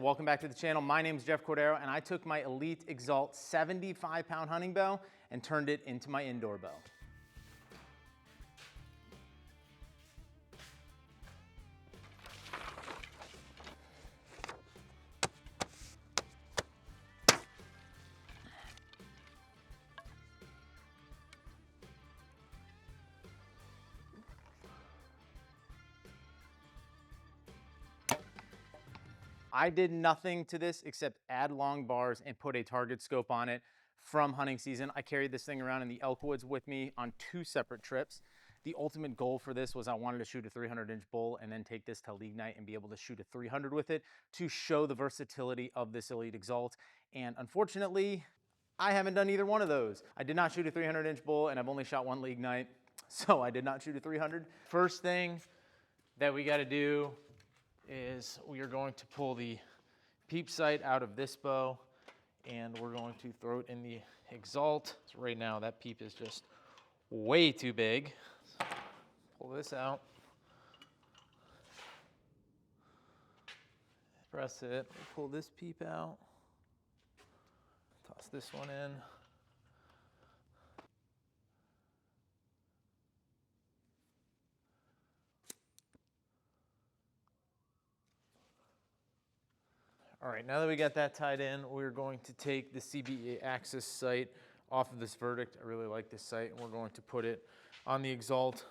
Welcome back to the channel. My name is Jeff Cordero, and I took my Elite Exalt 75-pound hunting bow and turned it into my indoor bow. I did nothing to this except add long bars and put a target scope on it from hunting season. I carried this thing around in the elk woods with me on 2 separate trips. The ultimate goal for this was I wanted to shoot a 300-inch bull and then take this to league night and be able to shoot a 300 with it to show the versatility of this Elite Exalt. And unfortunately, I haven't done either one of those. I did not shoot a 300-inch bull, and I've only shot 1 league night, so I did not shoot a 300. First thing that we got to do is we are going to pull the peep sight out of this bow, and we're going to throw it in the Exalt. So right now that peep is just way too big. So pull this out, press it, pull this peep out, toss this one in. All right, now that we got that tied in, we're going to take the CBA Axis sight off of this Verdict. I really like this sight, and we're going to put it on the Exalt.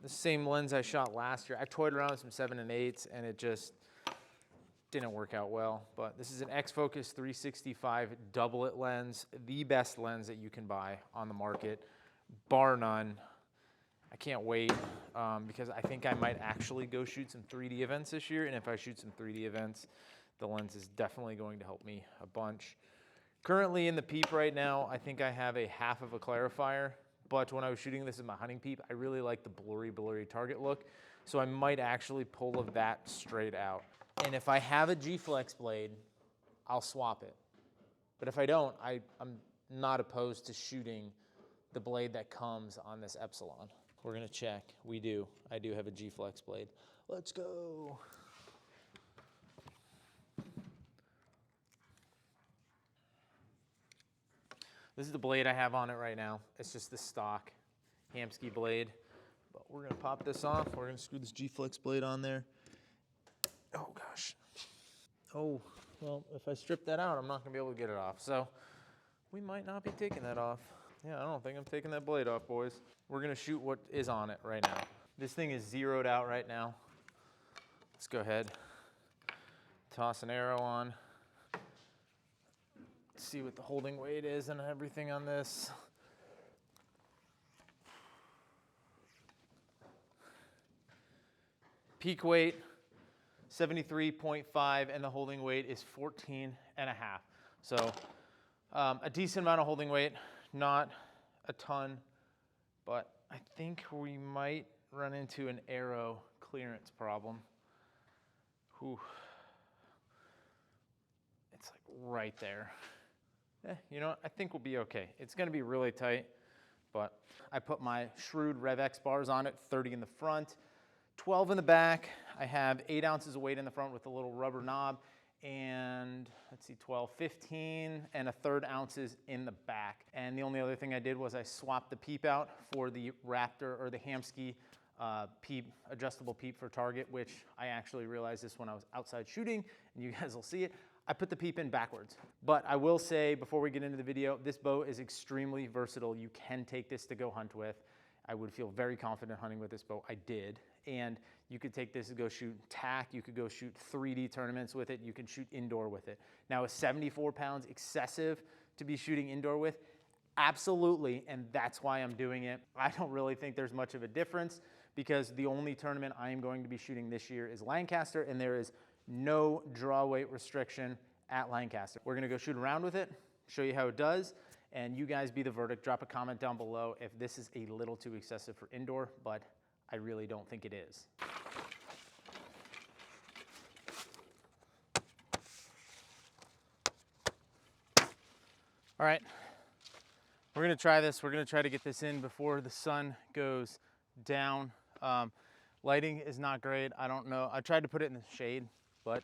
The same lens I shot last year. I toyed around with some 7 and 8s, and it just didn't work out well. But this is an X-Focus 365 doublet lens, the best lens that you can buy on the market, bar none. I can't wait because I think I might actually go shoot some 3D events this year, and if I shoot some 3D events, the lens is definitely going to help me a bunch. Currently in the peep right now, I think I have a half of a clarifier, but when I was shooting this in my hunting peep, I really like the blurry target look, so I might actually pull that straight out. And if I have a G-Flex blade, I'll swap it. But if I don't, I'm not opposed to shooting the blade that comes on this Epsilon. We're gonna check. We do. I do have a G-Flex blade. Let's go. This is the blade I have on it right now. It's just the stock Hamskea blade. But we're gonna pop this off. We're gonna screw this G-Flex blade on there. Oh gosh. Oh, well, if I strip that out, I'm not gonna be able to get it off. So we might not be taking that off. Yeah, I don't think I'm taking that blade off, boys. We're gonna shoot what is on it right now. This thing is zeroed out right now. Let's go ahead, toss an arrow on. See what the holding weight is and everything on this. Peak weight, 73.5, and the holding weight is 14 and a half. So a decent amount of holding weight, not a ton, but I think we might run into an arrow clearance problem. Whew. It's like right there. You know what? I think we'll be okay. It's gonna be really tight, but I put my Shrewd RevX bars on it, 30 in the front, 12 in the back. I have 8 ounces of weight in the front with a little rubber knob, and let's see, 12, 15 and 1/3 ounces in the back. And the only other thing I did was I swapped the peep out for the Raptor or the Hamskea peep, adjustable peep for target, which I actually realized this when I was outside shooting, and you guys will see it. I put the peep in backwards. But I will say, before we get into the video, this bow is extremely versatile. You can take this to go hunt with. I would feel very confident hunting with this bow. I did. And you could take this to go shoot tack. You could go shoot 3D tournaments with it. You can shoot indoor with it. Now, is 74 pounds excessive to be shooting indoor with? Absolutely, and that's why I'm doing it. I don't really think there's much of a difference because the only tournament I am going to be shooting this year is Lancaster, and there is no draw weight restriction at Lancaster. We're gonna go shoot around with it, show you how it does, and you guys be the verdict. Drop a comment down below if this is a little too excessive for indoor, but I really don't think it is. All right, We're gonna try this. We're gonna try to get this in before the sun goes down. Lighting is not great. I don't know. I tried to put it in the shade, but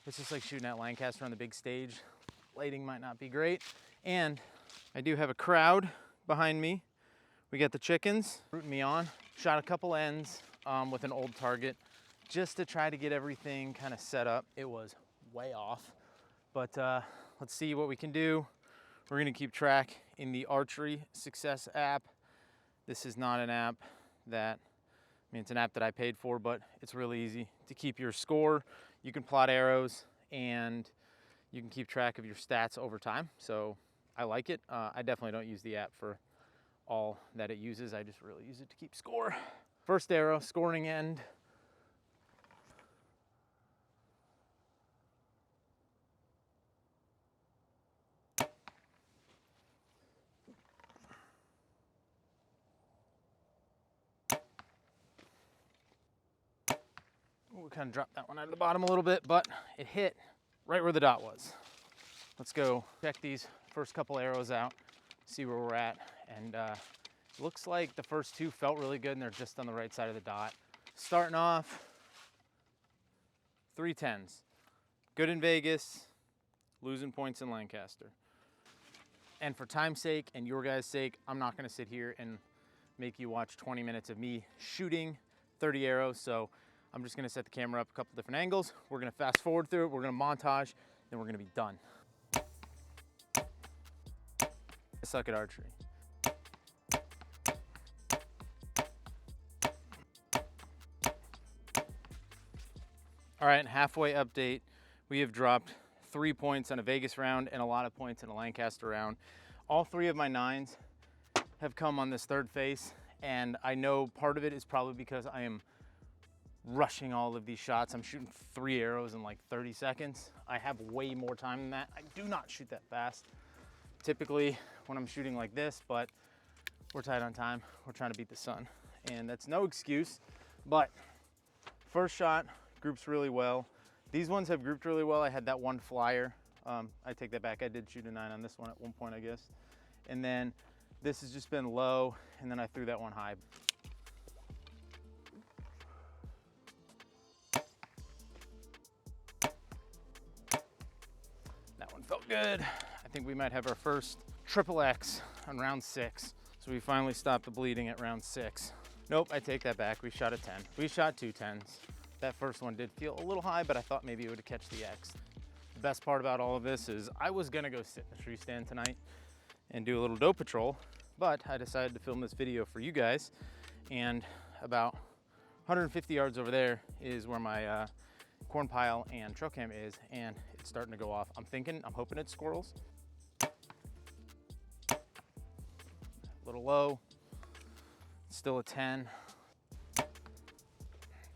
it's just like shooting at Lancaster on the big stage. Lighting might not be great. And I do have a crowd behind me. We got the chickens rooting me on. Shot a couple ends with an old target just to try to get everything kind of set up. It was way off, but let's see what we can do. We're gonna keep track in the Archery Success app. This is not an app that, I mean, it's an app that I paid for, but it's really easy to keep your score. You can plot arrows and you can keep track of your stats over time. So I like it. I definitely don't use the app for all that it uses. I just really use it to keep score. First arrow, scoring end. We kind of dropped that one out of the bottom a little bit, but it hit right where the dot was. Let's go check these first couple arrows out, see where we're at. And it looks like the first two felt really good and they're just on the right side of the dot. Starting off, 3 10s. Good in Vegas, losing points in Lancaster. And for time's sake and your guys' sake, I'm not gonna sit here and make you watch 20 minutes of me shooting 30 arrows. So I'm just gonna set the camera up a couple different angles. We're gonna fast forward through it. We're gonna montage, then we're gonna be done. I suck at archery. All right, halfway update. We have dropped 3 points on a Vegas round and a lot of points in a Lancaster round. All 3 of my 9s have come on this third face, and I know part of it is probably because I am rushing all of these shots. I'm shooting 3 arrows in like 30 seconds. I have way more time than that. I do not shoot that fast typically when I'm shooting like this, but we're tight on time. We're trying to beat the sun, and that's no excuse. But first shot groups really well. These ones have grouped really well. I had that one flyer. I take that back. I did shoot a 9 on this one at one point, I guess. And then this has just been low, and then I threw that one high. That one felt good. I think we might have our first triple X on round 6. So we finally stopped the bleeding at round 6. Nope, I take that back. We shot a 10. We shot 2 10s. That first one did feel a little high, but I thought maybe it would catch the X. The best part about all of this is I was gonna go sit in a tree stand tonight and do a little doe patrol, but I decided to film this video for you guys. And about 150 yards over there is where my corn pile and trail cam is, and it's starting to go off. I'm hoping it's squirrels. A little low, still a 10.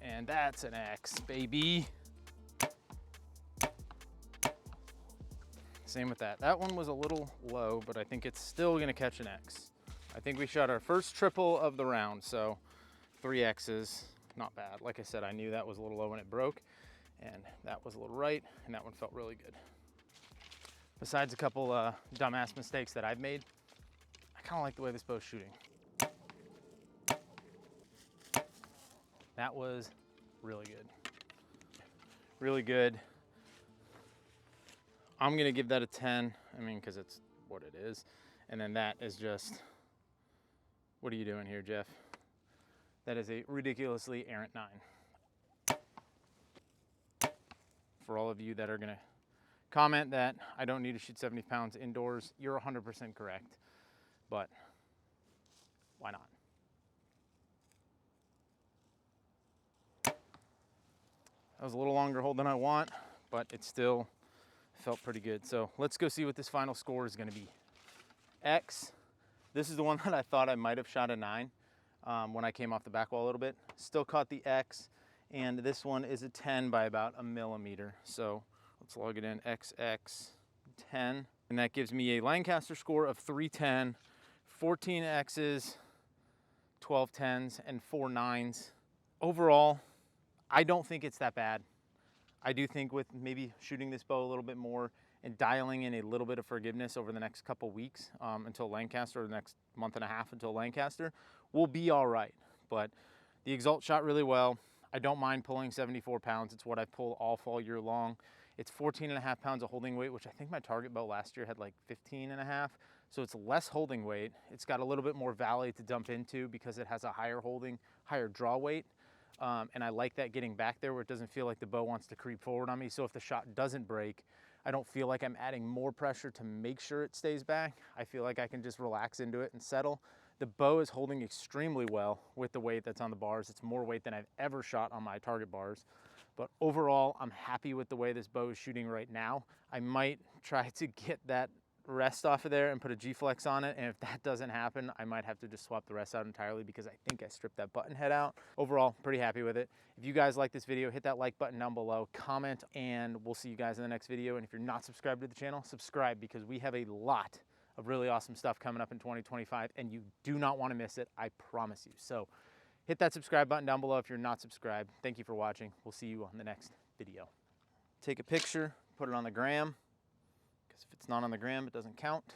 And that's an X, baby. Same with that. That one was a little low, but I think it's still gonna catch an X. I think we shot our first triple of the round, so 3 X's, not bad. Like I said, I knew that was a little low when it broke, and that was a little right, and that one felt really good. Besides a couple dumbass mistakes that I've made, I kinda like the way this bow's shooting. That was really good. Really good. I'm gonna give that a 10. I mean, because it's what it is. And then that is just, what are you doing here, Jeff? That is a ridiculously errant 9. For all of you that are gonna comment that I don't need to shoot 70 pounds indoors, you're 100% correct. But why not? That was a little longer hold than I want, but it still felt pretty good. So let's go see what this final score is gonna be. X, this is the one that I thought I might have shot a 9 when I came off the back wall a little bit. Still caught the X, and this one is a 10 by about a millimeter. So let's log it in, XX 10. And that gives me a Lancaster score of 310, 14 X's, 12 10s, and 4 9s. Overall, I don't think it's that bad. I do think with maybe shooting this bow a little bit more and dialing in a little bit of forgiveness over the next couple weeks until Lancaster, or the next month and a half until Lancaster, we'll be all right. But the Exalt shot really well. I don't mind pulling 74 pounds. It's what I pull all fall year long. It's 14.5 pounds of holding weight, which I think my target bow last year had like 15.5. So it's less holding weight. It's got a little bit more valley to dump into because it has a higher draw weight. And I like that getting back there where it doesn't feel like the bow wants to creep forward on me. So if the shot doesn't break, I don't feel like I'm adding more pressure to make sure it stays back. I feel like I can just relax into it and settle. The bow is holding extremely well with the weight that's on the bars. It's more weight than I've ever shot on my target bars. But overall, I'm happy with the way this bow is shooting right now. I might try to get that rest off of there and put a G-Flex on it, and if that doesn't happen, I might have to just swap the rest out entirely because I think I stripped that button head out. Overall, pretty happy with it. If you guys like this video, hit that like button down below, comment, and we'll see you guys in the next video. And if you're not subscribed to the channel, subscribe, because we have a lot of really awesome stuff coming up in 2025, and you do not want to miss it, I promise you. So hit that subscribe button down below if you're not subscribed. Thank you for watching. We'll see you on the next video. Take a picture, put it on the gram, because if it's not on the gram, it doesn't count.